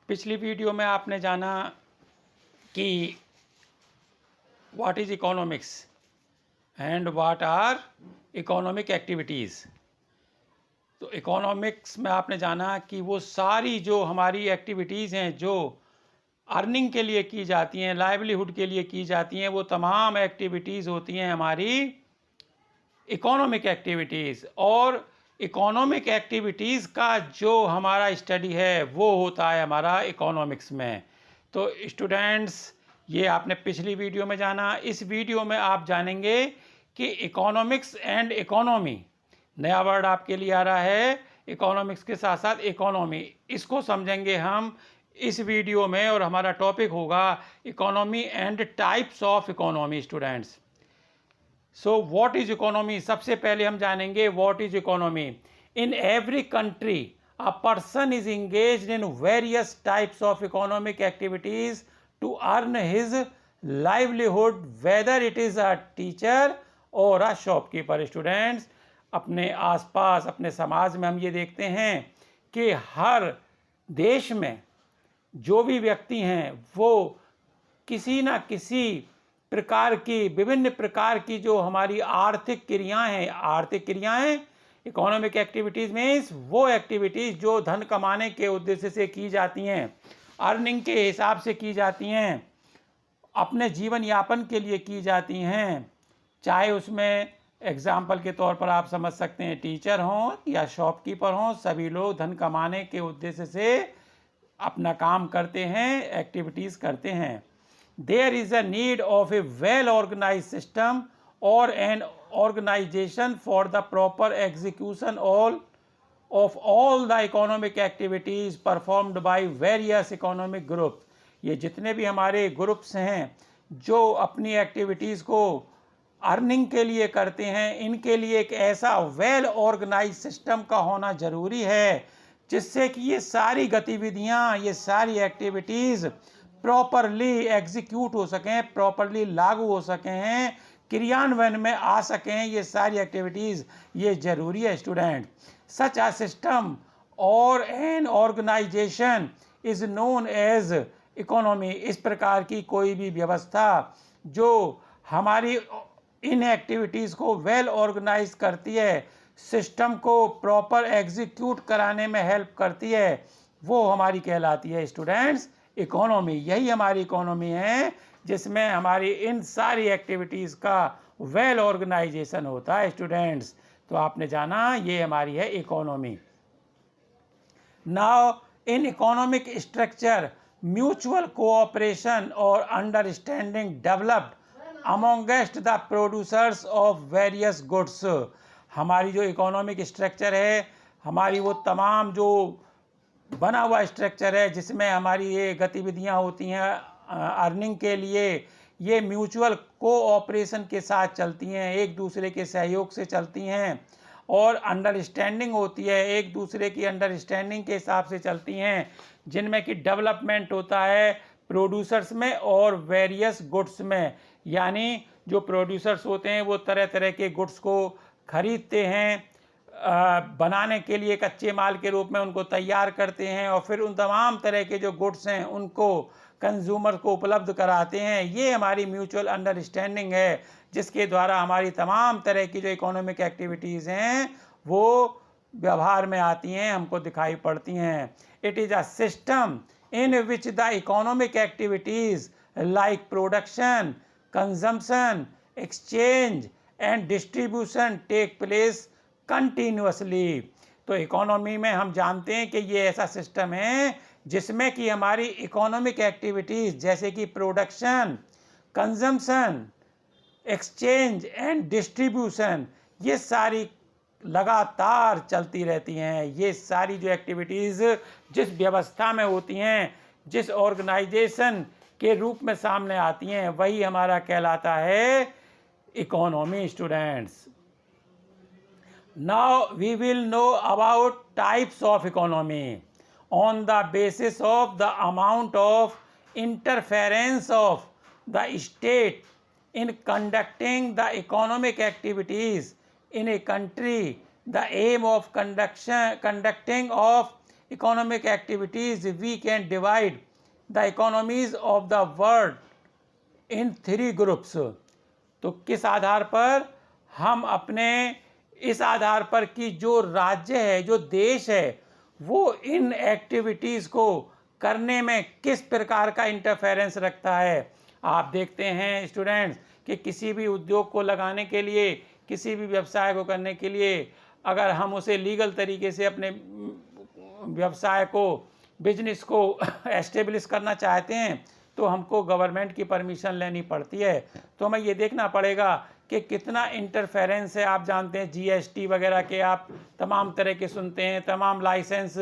पिछली वीडियो में आपने जाना कि what is economics and what are economic activities. तो इकोनॉमिक्स में आपने जाना कि वो सारी जो हमारी एक्टिविटीज़ हैं जो अर्निंग के लिए की जाती हैं, लाइवलीहुड के लिए की जाती हैं, वो तमाम एक्टिविटीज़ होती हैं हमारी इकोनॉमिक एक्टिविटीज़। और इकोनॉमिक एक्टिविटीज़ का जो हमारा स्टडी है वो होता है हमारा इकोनॉमिक्स में। तो स्टूडेंट्स, ये आपने पिछली वीडियो में जाना। इस वीडियो में आप जानेंगे कि इकोनॉमिक्स एंड इकोनॉमी, नया वर्ड आपके लिए आ रहा है। इकोनॉमिक्स के साथ साथ इकोनॉमी, इसको समझेंगे हम इस वीडियो में। और हमारा टॉपिक होगा economy and types of economy. Students, so what is economy? सबसे पहले हम जानेंगे what is economy. In every country a person is engaged in various types of economic activities to earn his livelihood, whether it is a teacher और a shopkeeper. Students, अपने आसपास अपने समाज में हम ये देखते हैं कि हर देश में जो भी व्यक्ति हैं वो किसी न किसी प्रकार की, विभिन्न प्रकार की जो हमारी आर्थिक क्रियाएं इकोनॉमिक एक्टिविटीज़ मीन्स वो एक्टिविटीज़ जो धन कमाने के उद्देश्य से की जाती हैं, अर्निंग के हिसाब से की जाती हैं, अपने जीवन यापन के लिए की जाती हैं। चाहे उसमें एग्जाम्पल के तौर पर आप समझ सकते हैं टीचर हों या शॉपकीपर हों, सभी लोग धन कमाने के उद्देश्य से अपना काम करते हैं, एक्टिविटीज़ करते हैं। There is a need of a well-organized system or an organization for the proper execution of all the economic activities performed by various economic groups। ये जितने भी हमारे ग्रुप्स हैं जो अपनी एक्टिविटीज़ को अर्निंग के लिए करते हैं, इनके लिए एक ऐसा वेल ऑर्गेनाइज सिस्टम का होना ज़रूरी है जिससे कि ये सारी गतिविधियाँ, ये सारी एक्टिविटीज़ प्रॉपरली एग्जीक्यूट हो सकें, प्रॉपरली लागू हो सकें हैं, क्रियान्वयन में आ सकें। ये सारी एक्टिविटीज़ ये ज़रूरी है। स्टूडेंट, सच अ सिस्टम और an organisation is known as economy. इस प्रकार की कोई भी व्यवस्था जो हमारी इन एक्टिविटीज़ को वेल ऑर्गेनाइज करती है, सिस्टम को प्रॉपर एग्जीक्यूट कराने में हेल्प करती है, वो हमारी कहलाती है स्टूडेंट्स इकोनॉमी। यही हमारी इकोनॉमी है जिसमें हमारी इन सारी एक्टिविटीज़ का वेल ऑर्गेनाइजेशन होता है। स्टूडेंट्स, तो आपने जाना ये हमारी है economy. Now in economic structure mutual cooperation और understanding developed amongst the producers of various goods. हमारी जो इकोनॉमिक स्ट्रक्चर है, हमारी वो तमाम जो बना हुआ स्ट्रक्चर है जिसमें हमारी ये गतिविधियां होती हैं अर्निंग के लिए, ये म्यूचुअल कोऑपरेशन के साथ चलती हैं, एक दूसरे के सहयोग से चलती हैं। और अंडरस्टैंडिंग होती है, एक दूसरे की अंडरस्टैंडिंग के हिसाब से चलती हैं, जिनमें कि डेवलपमेंट होता है प्रोड्यूसर्स में और वेरियस गुड्स में। यानी जो प्रोड्यूसर्स होते हैं वो तरह तरह के गुड्स को खरीदते हैं, बनाने के लिए कच्चे माल के रूप में उनको तैयार करते हैं और फिर उन तमाम तरह के जो गुड्स हैं उनको कंज्यूमर को उपलब्ध कराते हैं। ये हमारी म्यूचुअल अंडरस्टैंडिंग है जिसके द्वारा हमारी तमाम तरह की जो इकोनॉमिक एक्टिविटीज़ हैं वो व्यवहार में आती हैं, हमको दिखाई पड़ती हैं। It is a system in which the economic activities like production, consumption, exchange and distribution take place continuously. तो इकोनॉमी में हम जानते हैं कि ये ऐसा सिस्टम है जिसमें कि हमारी इकोनॉमिक एक्टिविटीज़ जैसे कि production, consumption, exchange and distribution, ये सारी लगातार चलती रहती हैं। ये सारी जो एक्टिविटीज़ जिस व्यवस्था में होती हैं, जिस ऑर्गेनाइजेशन के रूप में सामने आती हैं, वही हमारा कहलाता है economy. Students, now we will know about types of economy on the basis of the amount of interference of the state in conducting the economic activities in a country, the aim of conducting of economic activities we can divide the economies of the world in 3 groups. तो किस आधार पर हम अपने इस आधार पर कि जो राज्य है, जो देश है, वो इन एक्टिविटीज़ को करने में किस प्रकार का इंटरफेरेंस रखता है। आप देखते हैं स्टूडेंट्स कि किसी भी उद्योग को लगाने के लिए, किसी भी व्यवसाय को करने के लिए, अगर हम उसे लीगल तरीके से अपने व्यवसाय को, बिजनेस को एस्टेब्लिश करना चाहते हैं तो हमको गवर्नमेंट की परमिशन लेनी पड़ती है। तो हमें ये देखना पड़ेगा कि कितना इंटरफेरेंस है। आप जानते हैं जीएसटी वगैरह के आप तमाम तरह के सुनते हैं, तमाम लाइसेंस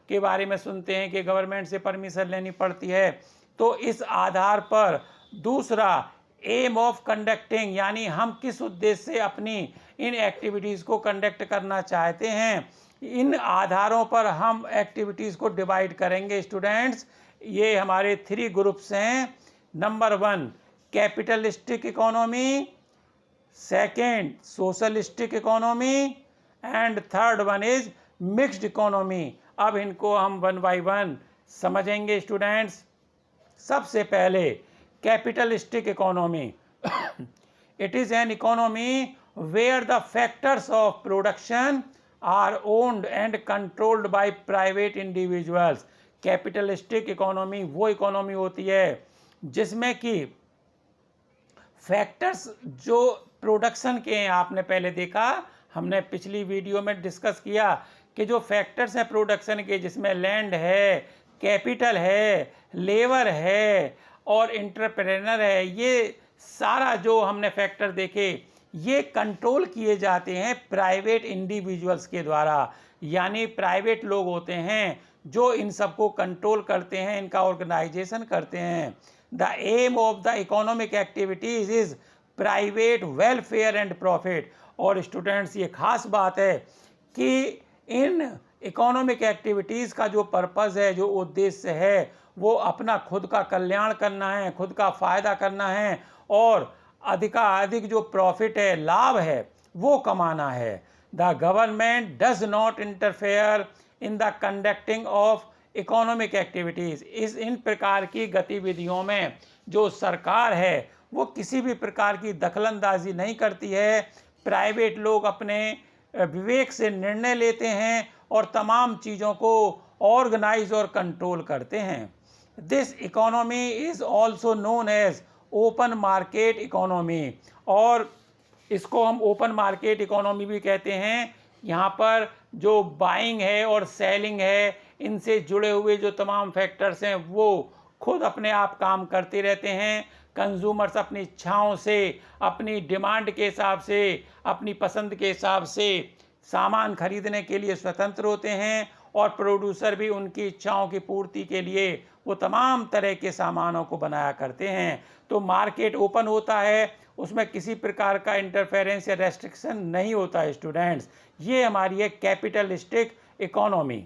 के बारे में सुनते हैं कि गवर्नमेंट से परमिशन लेनी पड़ती है। तो इस आधार पर दूसरा एम ऑफ कंडक्टिंग, यानी हम किस उद्देश्य से अपनी इन एक्टिविटीज़ को कंडक्ट करना चाहते हैं, इन आधारों पर हम एक्टिविटीज़ को डिवाइड करेंगे स्टूडेंट्स। ये हमारे 3 ग्रुप्स हैं। Number 1 capitalistic economy, second socialistic economy and third one is mixed economy. अब इनको हम 1 बाय 1 समझेंगे स्टूडेंट्स। सबसे पहले capitalistic economy it is an economy where the factors of production are owned and controlled by private individuals. Capitalistic economy वो economy होती है जिसमें कि फैक्टर्स जो प्रोडक्शन के हैं, आपने पहले देखा, हमने पिछली वीडियो में डिस्कस किया कि जो फैक्टर्स हैं प्रोडक्शन के, जिसमें लैंड है, कैपिटल है, लेबर है और एंटरप्रेन्योर है, ये सारा जो हमने फैक्टर देखे ये कंट्रोल किए जाते हैं प्राइवेट इंडिविजुअल्स के द्वारा। यानी प्राइवेट लोग होते हैं जो इन सबको कंट्रोल करते हैं, इनका ऑर्गेनाइजेशन करते हैं। The aim of the economic activities is private welfare and profit. और स्टूडेंट्स ये खास बात है कि इन इकोनॉमिक एक्टिविटीज़ का जो पर्पज़ है, जो उद्देश्य है, वो अपना खुद का कल्याण करना है, खुद का फ़ायदा करना है और अधिकाधिक जो प्रॉफिट है, लाभ है, वो कमाना है। The government does not interfere in the conducting of economic activities. इन प्रकार की गतिविधियों में जो सरकार है वो किसी भी प्रकार की दखलंदाजी नहीं करती है। प्राइवेट लोग अपने विवेक से निर्णय लेते हैं और तमाम चीज़ों को ऑर्गेनाइज और कंट्रोल करते हैं। This economy is also known as open market economy, और इसको हम ओपन मार्केट इकोनॉमी भी कहते हैं। यहाँ पर जो बाइंग है और सेलिंग है, इनसे जुड़े हुए जो तमाम फैक्टर्स हैं वो खुद अपने आप काम करते रहते हैं। कंज्यूमर्स अपनी इच्छाओं से, अपनी डिमांड के हिसाब से, अपनी पसंद के हिसाब से सामान खरीदने के लिए स्वतंत्र होते हैं और प्रोड्यूसर भी उनकी इच्छाओं की पूर्ति के लिए वो तमाम तरह के सामानों को बनाया करते हैं। तो मार्केट ओपन होता है, उसमें किसी प्रकार का इंटरफेरेंस या रेस्ट्रिक्शन नहीं होता है स्टूडेंट्स। ये हमारी है कैपिटलिस्टिक इकोनॉमी।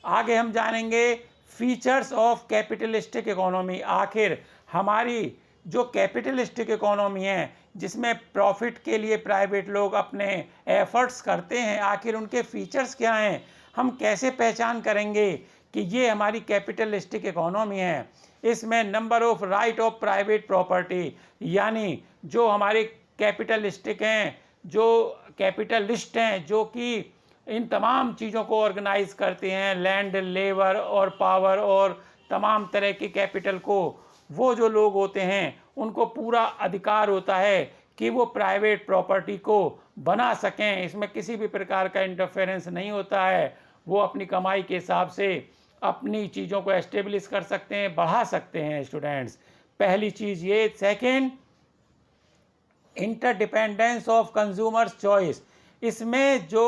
आगे हम जानेंगे फीचर्स ऑफ कैपिटलिस्टिक इकोनॉमी। आखिर हमारी जो कैपिटलिस्टिक इकोनॉमी है जिसमें प्रॉफिट के लिए प्राइवेट लोग अपने एफर्ट्स करते हैं, आखिर उनके फीचर्स क्या हैं, हम कैसे पहचान करेंगे कि ये हमारी कैपिटलिस्टिक इकोनॉमी है। इसमें number of right of private property, यानी जो हमारे कैपिटलिस्टिक हैं, जो कैपिटलिस्ट हैं, जो कि इन तमाम चीज़ों को ऑर्गेनाइज करते हैं, लैंड, लेबर और पावर और तमाम तरह की कैपिटल को, वो जो लोग होते हैं उनको पूरा अधिकार होता है कि वो प्राइवेट प्रॉपर्टी को बना सकें। इसमें किसी भी प्रकार का इंटरफेरेंस नहीं होता है। वो अपनी कमाई के हिसाब से अपनी चीज़ों को एस्टेब्लिश कर सकते हैं, बढ़ा सकते हैं स्टूडेंट्स। पहली चीज़ ये। Second, interdependence of consumers choice. इसमें जो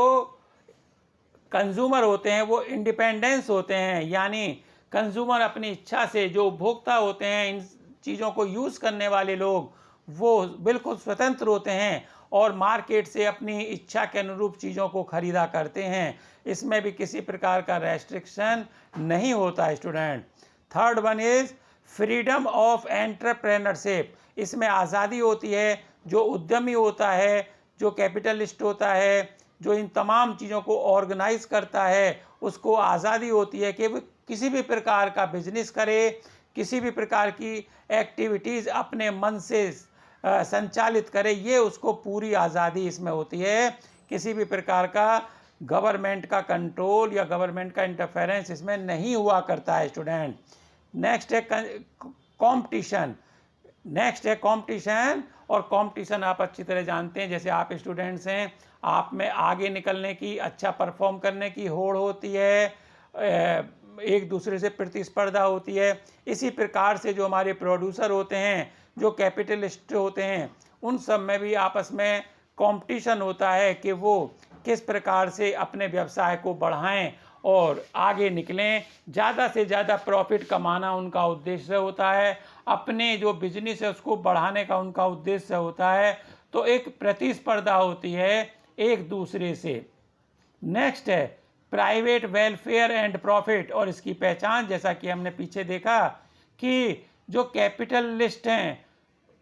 कंज्यूमर होते हैं वो इंडिपेंडेंस होते हैं, यानी कंज्यूमर अपनी इच्छा से, जो उपभोक्ता होते हैं, इन चीज़ों को यूज़ करने वाले लोग, वो बिल्कुल स्वतंत्र होते हैं और मार्केट से अपनी इच्छा के अनुरूप चीज़ों को ख़रीदा करते हैं। इसमें भी किसी प्रकार का रेस्ट्रिक्शन नहीं होता है student. Third one is freedom of entrepreneurship. इसमें आज़ादी होती है। जो उद्यमी होता है, जो कैपिटलिस्ट होता है, जो इन तमाम चीज़ों को ऑर्गेनाइज करता है, उसको आज़ादी होती है कि वो किसी भी प्रकार का बिजनेस करे, किसी भी प्रकार की एक्टिविटीज़ अपने मन से संचालित करे, ये उसको पूरी आज़ादी इसमें होती है। किसी भी प्रकार का गवर्नमेंट का कंट्रोल या गवर्नमेंट का इंटरफेरेंस इसमें नहीं हुआ करता है स्टूडेंट। नेक्स्ट है कंपटीशन। नेक्स्ट है कंपटीशन, और कंपटीशन आप अच्छी तरह जानते हैं, जैसे आप स्टूडेंट्स हैं, आप में आगे निकलने की, अच्छा परफॉर्म करने की होड़ होती है, एक दूसरे से प्रतिस्पर्धा होती है। इसी प्रकार से जो हमारे प्रोड्यूसर होते हैं, जो कैपिटलिस्ट होते हैं, उन सब में भी आपस में कंपटीशन होता है कि वो किस प्रकार से अपने व्यवसाय को बढ़ाएं और आगे निकलें। ज़्यादा से ज़्यादा प्रॉफिट कमाना उनका उद्देश्य होता है, अपने जो बिजनेस है उसको बढ़ाने का उनका उद्देश्य होता है। तो एक प्रतिस्पर्धा होती है एक दूसरे से। नेक्स्ट है प्राइवेट वेलफेयर एंड प्रॉफिट, और इसकी पहचान जैसा कि हमने पीछे देखा कि जो कैपिटलिस्ट हैं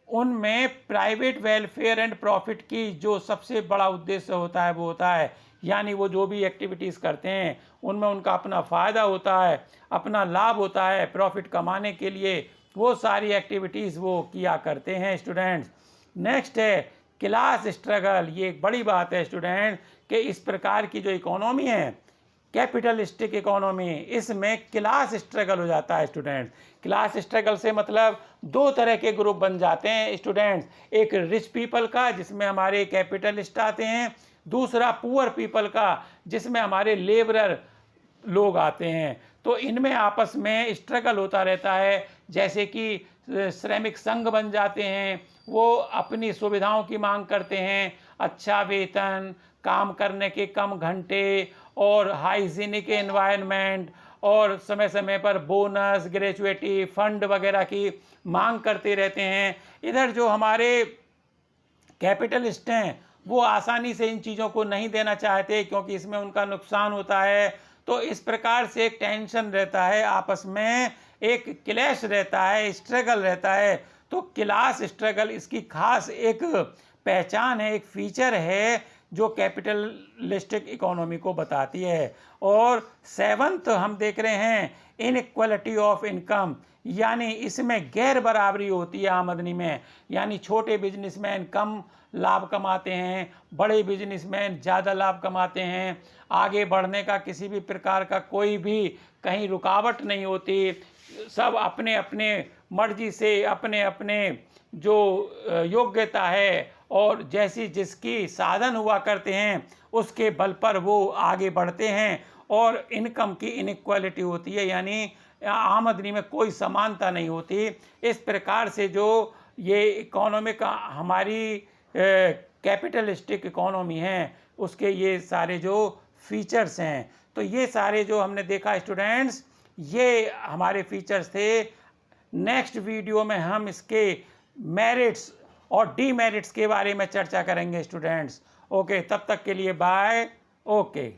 उनमें प्राइवेट वेलफेयर एंड प्रॉफिट की जो सबसे बड़ा उद्देश्य होता है वो होता है, यानी वो जो भी एक्टिविटीज़ करते हैं उनमें उनका अपना फ़ायदा होता है, अपना लाभ होता है, प्रॉफिट कमाने के लिए वो सारी एक्टिविटीज़ वो किया करते हैं स्टूडेंट्स। नेक्स्ट है क्लास स्ट्रगल। ये एक बड़ी बात है स्टूडेंट कि इस प्रकार की जो इकोनॉमी है, कैपिटलिस्टिक इकोनॉमी, इसमें क्लास स्ट्रगल हो जाता है स्टूडेंट्स। क्लास स्ट्रगल से मतलब दो तरह के ग्रुप बन जाते हैं स्टूडेंट्स, एक रिच पीपल का जिसमें हमारे कैपिटलिस्ट आते हैं, दूसरा पुअर पीपल का जिसमें हमारे लेबरर लोग आते हैं। तो इनमें आपस में स्ट्रगल होता रहता है, जैसे कि श्रमिक संघ बन जाते हैं, वो अपनी सुविधाओं की मांग करते हैं, अच्छा वेतन, काम करने के कम घंटे और हाइजीनिक एनवायरनमेंट, और समय समय पर बोनस, ग्रेजुएटी फंड वगैरह की मांग करते रहते हैं। इधर जो हमारे कैपिटलिस्ट हैं वो आसानी से इन चीज़ों को नहीं देना चाहते क्योंकि इसमें उनका नुकसान होता है। तो इस प्रकार से एक टेंशन रहता है, आपस में एक क्लैश रहता है, स्ट्रगल रहता है। तो क्लास स्ट्रगल इसकी खास एक पहचान है, एक फीचर है जो कैपिटलिस्टिक इकोनॉमी को बताती है। और सेवंथ हम देख रहे हैं इनइक्वालिटी ऑफ इनकम, यानी इसमें गैर बराबरी होती है आमदनी में, यानी छोटे बिजनेसमैन कम लाभ कमाते हैं, बड़े बिजनेसमैन ज़्यादा लाभ कमाते हैं। आगे बढ़ने का किसी भी प्रकार का कोई भी कहीं रुकावट नहीं होती, सब अपने अपने मर्जी से अपने अपने जो योग्यता है और जैसी जिसकी साधन हुआ करते हैं उसके बल पर वो आगे बढ़ते हैं। और इनकम की इनइक्वालिटी होती है, यानी आमदनी में कोई समानता नहीं होती। इस प्रकार से जो ये इकोनॉमिक हमारी कैपिटलिस्टिक इकोनॉमी है उसके ये सारे जो फीचर्स हैं, तो ये सारे जो हमने देखा स्टूडेंट्स, ये हमारे फीचर्स थे। नेक्स्ट वीडियो में हम इसके मेरिट्स और डीमेरिट्स के बारे में चर्चा करेंगे स्टूडेंट्स। ओके, तब तक के लिए बाय। ओके।